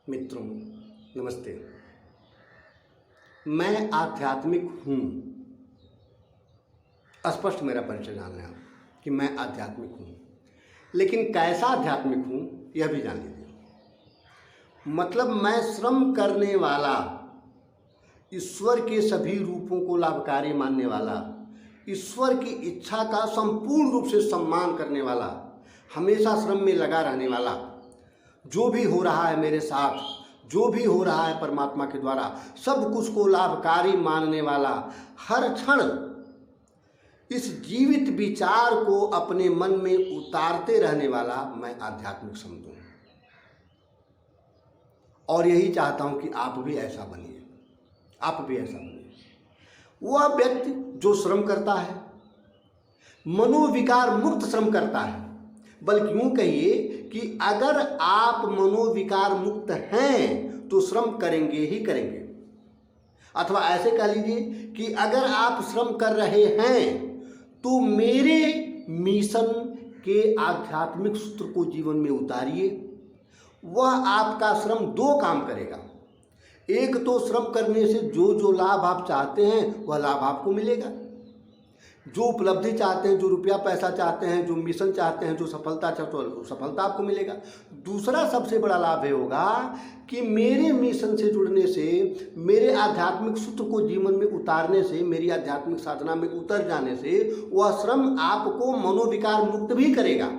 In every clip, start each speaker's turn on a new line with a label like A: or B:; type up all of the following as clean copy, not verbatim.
A: मित्रों, नमस्ते। मैं आध्यात्मिक हूँ। स्पष्ट मेरा परिचय जान लें आप कि मैं आध्यात्मिक हूँ, लेकिन कैसा आध्यात्मिक हूँ यह भी जान लीजिए। मतलब मैं श्रम करने वाला, ईश्वर के सभी रूपों को लाभकारी मानने वाला, ईश्वर की इच्छा का संपूर्ण रूप से सम्मान करने वाला, हमेशा श्रम में लगा रहने वाला, जो भी हो रहा है मेरे साथ, जो भी हो रहा है परमात्मा के द्वारा, सब कुछ को लाभकारी मानने वाला, हर क्षण इस जीवित विचार को अपने मन में उतारते रहने वाला मैं आध्यात्मिक समझूं। और यही चाहता हूं कि आप भी ऐसा बनिए, आप भी ऐसा बनिए। वह व्यक्ति जो श्रम करता है, मनोविकार मुक्त श्रम करता है। बल्कि यूँ कहिए कि अगर आप मनोविकार मुक्त हैं तो श्रम करेंगे ही करेंगे। अथवा ऐसे कह लीजिए कि अगर आप श्रम कर रहे हैं तो मेरे मिशन के आध्यात्मिक सूत्र को जीवन में उतारिए। वह आपका श्रम दो काम करेगा। एक तो श्रम करने से जो जो लाभ आप चाहते हैं वह लाभ आपको मिलेगा, जो उपलब्धि चाहते हैं, जो रुपया पैसा चाहते हैं, जो मिशन चाहते हैं, जो सफलता चाहते हैं, तो सफलता आपको मिलेगा। दूसरा सबसे बड़ा लाभ ये होगा कि मेरे मिशन से जुड़ने से, मेरे आध्यात्मिक सूत्र को जीवन में उतारने से, मेरी आध्यात्मिक साधना में उतर जाने से वह श्रम आपको मनोविकार मुक्त भी करेगा।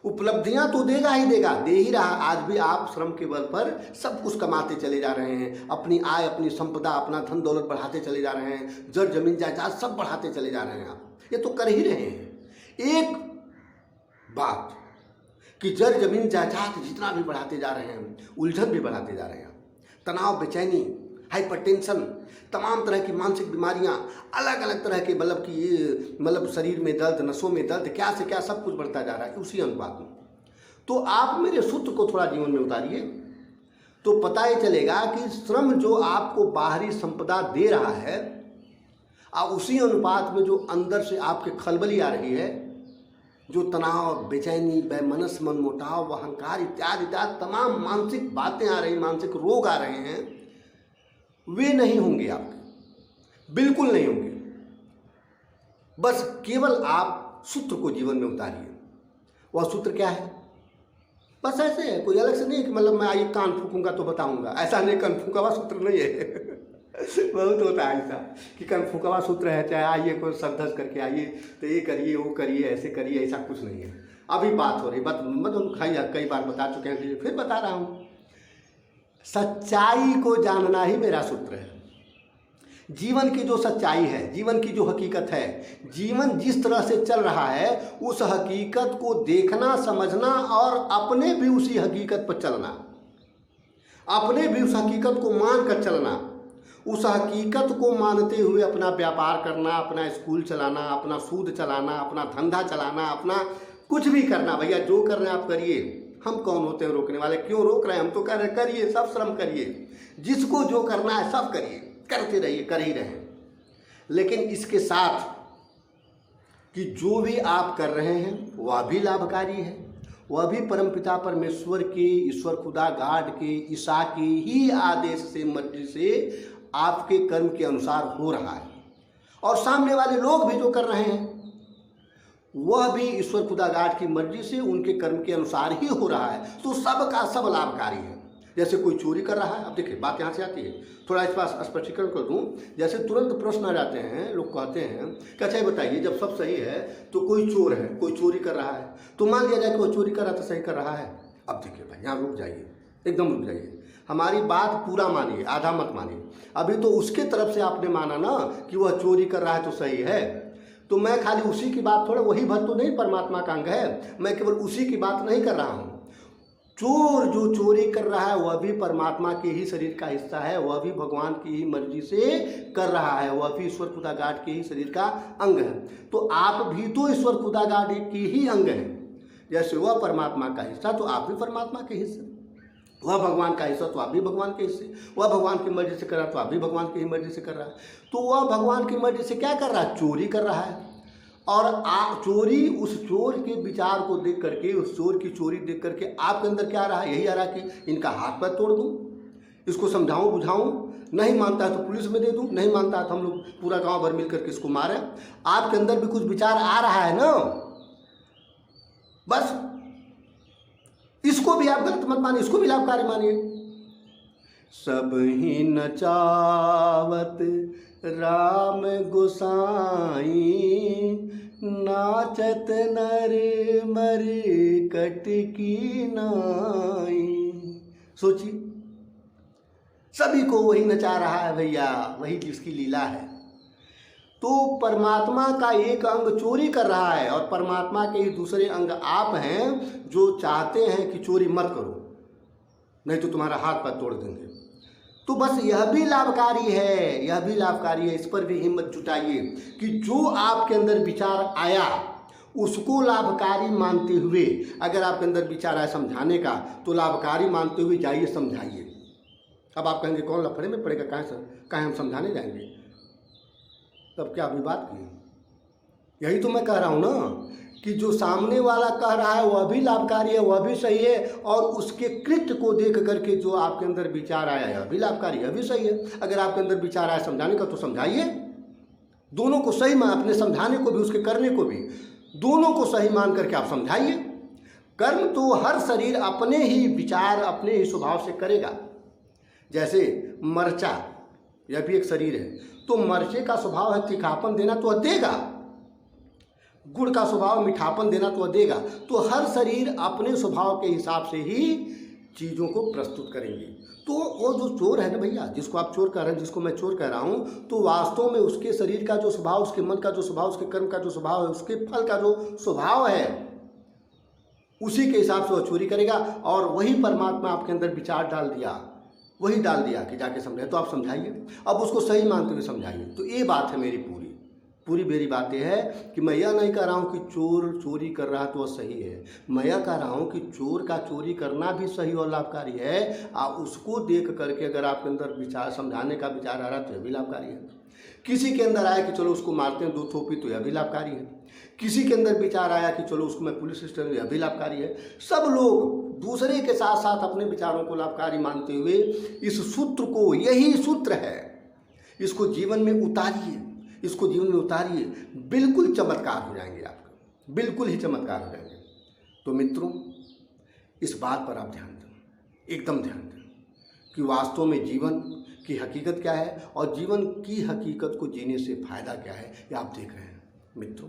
A: उपलब्धियां तो देगा ही देगा, दे ही रहा। आज भी आप श्रम के बल पर सब कुछ कमाते चले जा रहे हैं, अपनी आय, अपनी संपदा, अपना धन दौलत बढ़ाते चले जा रहे हैं, जड़ जमीन जायदाद सब बढ़ाते चले जा रहे हैं। आप ये तो कर ही रहे हैं। एक बात कि जड़ जमीन जायदाद जितना भी बढ़ाते जा रहे हैं, उलझन भी बढ़ाते जा रहे हैं, तनाव, बेचैनी, हाइपरटेंशन, तमाम तरह की मानसिक बीमारियां, अलग अलग तरह के मतलब शरीर में दर्द, नसों में दर्द, क्या से क्या सब कुछ बढ़ता जा रहा है उसी अनुपात में। तो आप मेरे सूत्र को थोड़ा जीवन में उतारिए तो पता ही चलेगा कि श्रम जो आपको बाहरी संपदा दे रहा है और उसी अनुपात में जो अंदर से आपके खलबली आ रही है, जो तनाव, बेचैनी, वैमनस, मनमुटाव, अहंकार इत्यादि इत्यादि तमाम मानसिक बातें आ रही, मानसिक रोग आ रहे हैं, वे नहीं होंगे आपके, बिल्कुल नहीं होंगे। बस केवल आप सूत्र को जीवन में उतारिए। वह सूत्र क्या है? बस ऐसे है, कोई अलग से नहीं कि मतलब मैं आइए कान फूकूंगा तो बताऊंगा, ऐसा नहीं। कान फूका हुआ सूत्र नहीं है। बहुत होता है ऐसा कि कान फूका हुआ सूत्र है, चाहे आइए कोई सदस करके आइए तो ये करिए, वो करिए, ऐसे करिए, ऐसा कुछ नहीं है। अभी बात हो रही, मतलब कई बार बता चुके हैं, फिर बता रहा हूँ। सच्चाई को जानना ही मेरा सूत्र है। जीवन की जो सच्चाई है, जीवन की जो हकीकत है, जीवन जिस तरह से चल रहा है, उस हकीकत को देखना, समझना और अपने भी उसी हकीकत पर चलना, अपने भी उस हकीकत को मान कर चलना, उस हकीकत को मानते हुए अपना व्यापार करना, अपना स्कूल चलाना, अपना सूद चलाना, अपना धंधा चलाना, अपना कुछ भी करना। भैया जो कर रहे हैं आप करिए। हम कौन होते हैं रोकने वाले? क्यों रोक रहे हैं? हम तो कर रहे, करिए, सब श्रम करिए, जिसको जो करना है सब करिए, करते रहिए, कर ही रहे। लेकिन इसके साथ कि जो भी आप कर रहे हैं वह भी लाभकारी है, वह भी परमपिता परमेश्वर के, ईश्वर खुदा गाड के, ईसा के ही आदेश से, मर्जी से आपके कर्म के अनुसार हो रहा है। और सामने वाले लोग भी जो कर रहे हैं वह भी ईश्वर खुदा गाड की मर्जी से, उनके कर्म के अनुसार ही हो रहा है। तो सबका सब लाभकारी है। जैसे कोई चोरी कर रहा है, अब देखिए बात यहाँ से आती है, थोड़ा इस पास स्पष्टीकरण कर दूँ। जैसे तुरंत प्रश्न आ जाते हैं, लोग कहते हैं कि अच्छा बताइए, जब सब सही है तो कोई चोर है, कोई चोरी कर रहा है, तो मान लिया जाए कि वो चोरी कर रहा था, सही कर रहा है। अब देखिए भाई, यहाँ रुक जाइए, एकदम रुक जाइए, हमारी बात पूरा मानिए, आधा मत मानिए। अभी तो उसके तरफ से आपने माना ना कि वह चोरी कर रहा है तो सही है, तो मैं खाली उसी की बात, थोड़ा वही भक्त तो नहीं परमात्मा का अंग है, मैं केवल उसी की बात नहीं कर रहा हूँ। चोर जो चोरी कर रहा है वह भी परमात्मा के ही शरीर का हिस्सा है, वह भी भगवान की ही मर्जी से कर रहा है, वह भी ईश्वर खुदा गाड के ही शरीर का अंग है। तो आप भी तो ईश्वर खुदा गाड की ही अंग हैं। जैसे वह परमात्मा का हिस्सा तो आप भी परमात्मा के हिस्से, वह भगवान का हिस्सा तो आप भी भगवान के हिस्से, वह भगवान की मर्जी से कर रहा है तो आप भी भगवान की ही मर्जी से कर रहा है। तो वह भगवान की मर्जी से क्या कर रहा है? चोरी कर रहा है। और चोरी, उस चोर के विचार को देख करके, उस चोर की चोरी देख करके आपके अंदर क्या आ रहा है? यही आ रहा है कि इनका हाथ पैर तोड़ दूं, इसको समझाऊं बुझाऊं, नहीं मानता है तो पुलिस में दे दूं, नहीं मानता है तो हम लोग पूरा गांव भर मिलकर के इसको मारें। आपके अंदर भी कुछ विचार आ रहा है ना, बस इसको भी आप गलत मत मानिए, इसको भी लाभकारी मानिए। सब ही नचावत राम गोसाई, नाचत नर मर कटकी नाई। सोचिए, सभी को वही नचा रहा है भैया, वही जिसकी लीला है। तो परमात्मा का एक अंग चोरी कर रहा है और परमात्मा के ही दूसरे अंग आप हैं जो चाहते हैं कि चोरी मत करो, नहीं तो तुम्हारा हाथ पैर तोड़ देंगे। तो बस यह भी लाभकारी है, यह भी लाभकारी है। इस पर भी हिम्मत जुटाइए कि जो आपके अंदर विचार आया उसको लाभकारी मानते हुए, अगर आपके अंदर विचार आया समझाने का तो लाभकारी मानते हुए जाइए, समझाइए। अब आप कहेंगे कौन लफड़े में पड़ेगा, कहाँ हम समझाने जाएंगे? तब क्या अभी बात की? यही तो मैं कह रहा हूँ ना कि जो सामने वाला कह रहा है वह भी लाभकारी है, वह भी सही है, और उसके कृत्य को देख करके जो आपके अंदर विचार आया है भी लाभकारी है, भी सही है। अगर आपके अंदर विचार आया समझाने का तो समझाइए, दोनों को सही मान, अपने समझाने को भी उसके करने को भी, दोनों को सही मान करके आप समझाइए। कर्म तो हर शरीर अपने ही विचार, अपने ही स्वभाव से करेगा। जैसे मरचा, यह भी एक शरीर है, तो मरचे का स्वभाव है तीखापन देना, तो देगा। गुड़ का स्वभाव मीठापन देना, तो देगा। तो हर शरीर अपने स्वभाव के हिसाब से ही चीज़ों को प्रस्तुत करेंगे। तो वो जो चोर है ना भैया, जिसको आप चोर कह रहे हैं, जिसको मैं चोर कह रहा हूँ, तो वास्तव में उसके शरीर का जो स्वभाव, उसके मन का जो स्वभाव, उसके कर्म का जो स्वभाव है, उसके फल का जो स्वभाव है, उसी के हिसाब से वह चोरी करेगा। और वही परमात्मा आपके अंदर विचार डाल दिया, वही डाल दिया कि जाके समझाए, तो आप समझाइए। अब उसको सही मानते हुए समझाइए। तो ये बात है मेरी पूरी मेरी बात यह है कि मैं यह नहीं कह रहा हूँ कि चोर चोरी कर रहा है तो वह सही है। मैं यह कह रहा हूँ कि चोर का चोरी करना भी सही और लाभकारी है। उसको देख करके अगर आपके अंदर विचार, समझाने का विचार आ रहा है तो यह भी लाभकारी है। किसी के अंदर आया कि चलो उसको मारते हैं 2 थोपी, तो यह भी लाभकारी है। किसी के अंदर विचार आया कि चलो उसको मैं पुलिस स्टेशन, यह भी लाभकारी है। सब लोग दूसरे के साथ साथ अपने विचारों को लाभकारी मानते हुए इस सूत्र को, यही सूत्र है, इसको जीवन में उतारिए, इसको जीवन में उतारिए, बिल्कुल चमत्कार हो जाएंगे आपके, बिल्कुल ही चमत्कार हो जाएंगे। तो मित्रों, इस बात पर आप ध्यान दें, एकदम ध्यान दें कि वास्तव में जीवन की हकीकत क्या है और जीवन की हकीकत को जीने से फायदा क्या है, ये आप देख रहे हैं मित्रों।